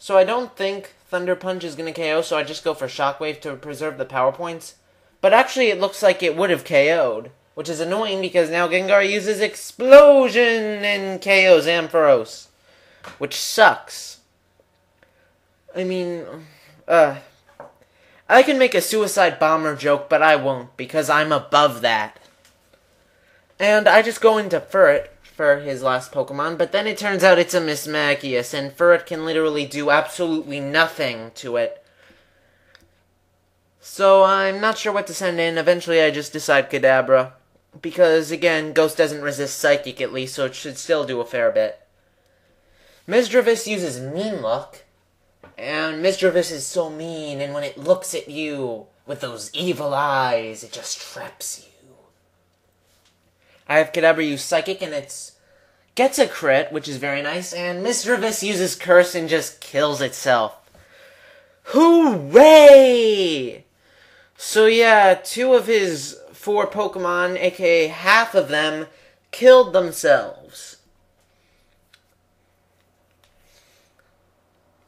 So I don't think Thunder Punch is going to KO, so I just go for Shockwave to preserve the power points. But actually it looks like it would have KO'd, which is annoying because now Gengar uses Explosion and KOs Ampharos, which sucks. I mean, I can make a suicide bomber joke, but I won't because I'm above that. And I just go into Furret for his last Pokemon, but then it turns out it's a Mismagius, and Furret can literally do absolutely nothing to it. So I'm not sure what to send in. Eventually I just decide Kadabra, because again, Ghost doesn't resist Psychic at least, so it should still do a fair bit. Misdreavus uses Mean Look, and Misdreavus is so mean, and when it looks at you with those evil eyes, it just traps you. I have Kadabra use Psychic, and it gets a crit, which is very nice, and Misdreavus uses Curse and just kills itself. Hooray! So yeah, 2 of his 4 Pokemon, aka half of them, killed themselves.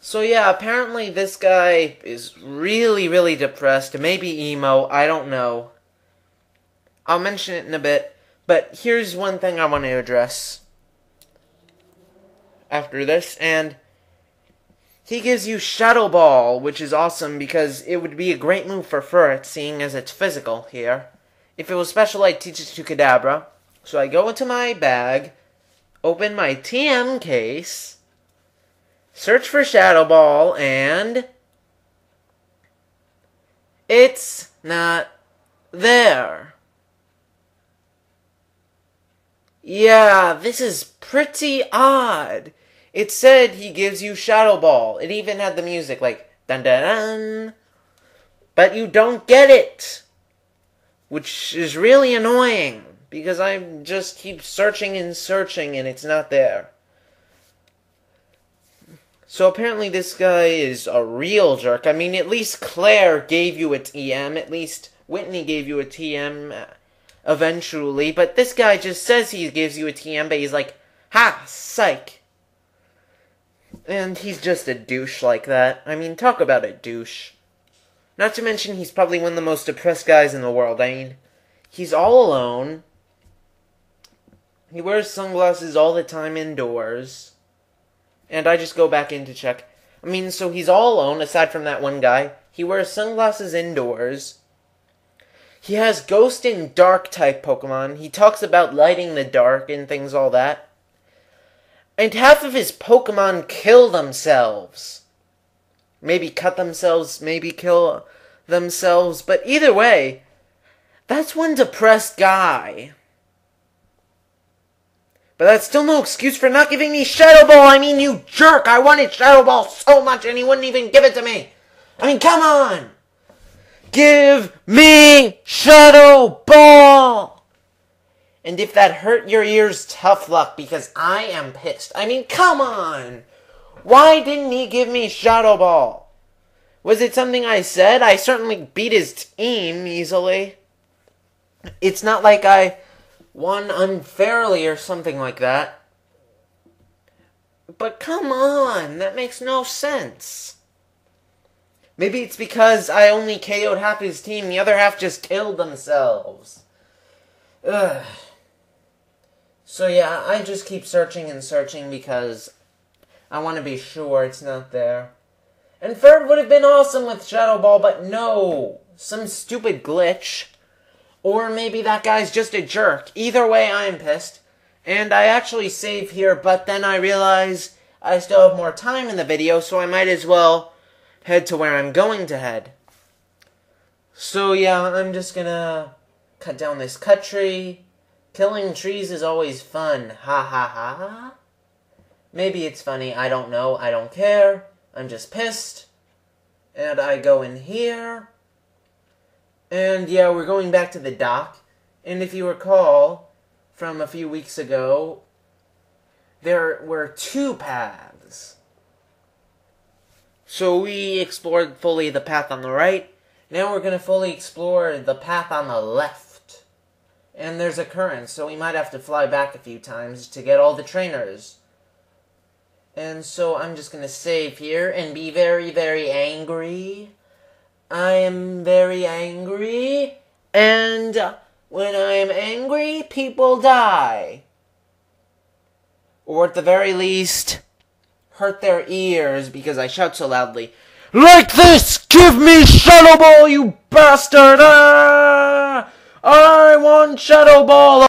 So yeah, apparently this guy is really, really depressed, maybe emo, I don't know. I'll mention it in a bit. But here's one thing I want to address after this, and he gives you Shadow Ball, which is awesome because it would be a great move for Furret, seeing as it's physical here. If it was special, I'd teach it to Kadabra. So I go into my bag, open my TM case, search for Shadow Ball, and it's not there. Yeah, this is pretty odd. It said he gives you Shadow Ball. It even had the music like dun dun dun. But you don't get it. Which is really annoying. Because I just keep searching and searching and it's not there. So apparently this guy is a real jerk. I mean, at least Claire gave you a TM. At least Whitney gave you a TM eventually, but this guy just says he gives you a TM, but he's like, ha, psych. And he's just a douche like that. I mean, talk about a douche. Not to mention, he's probably one of the most depressed guys in the world. I mean, he's all alone. He wears sunglasses all the time indoors. And I just go back in to check. I mean, so he's all alone, aside from that one guy. He wears sunglasses indoors. He has Ghost and Dark-type Pokemon. He talks about lighting the dark and things all that. And half of his Pokemon kill themselves. Maybe cut themselves, maybe kill themselves. But either way, that's one depressed guy. But that's still no excuse for not giving me Shadow Ball. I mean, you jerk. I wanted Shadow Ball so much and he wouldn't even give it to me. I mean, come on. Give me Shadow Ball! And if that hurt your ears, tough luck, because I am pissed. I mean, come on! Why didn't he give me Shadow Ball? Was it something I said? I certainly beat his team easily. It's not like I won unfairly or something like that. But come on, that makes no sense. Maybe it's because I only KO'd half his team, the other half just killed themselves. Ugh. So yeah, I just keep searching and searching because I want to be sure it's not there. And third would have been awesome with Shadow Ball, but no. Some stupid glitch. Or maybe that guy's just a jerk. Either way, I'm pissed. And I actually save here, but then I realize I still have more time in the video, so I might as well head to where I'm going to head. So yeah, I'm just gonna cut down this cut tree. Killing trees is always fun. Ha ha ha ha. Maybe it's funny, I don't know, I don't care. I'm just pissed. And I go in here. And yeah, we're going back to the dock. And if you recall from a few weeks ago, there were 2 paths. So we explored fully the path on the right. Now we're going to fully explore the path on the left. And there's a current, so we might have to fly back a few times to get all the trainers. And so I'm just gonna save here and be very, very angry. I am very angry. And when I am angry, people die. Or at the very least, hurt their ears because I shout so loudly. Like this! Give me Shadow Ball, you bastard! Ah! I want Shadow Ball!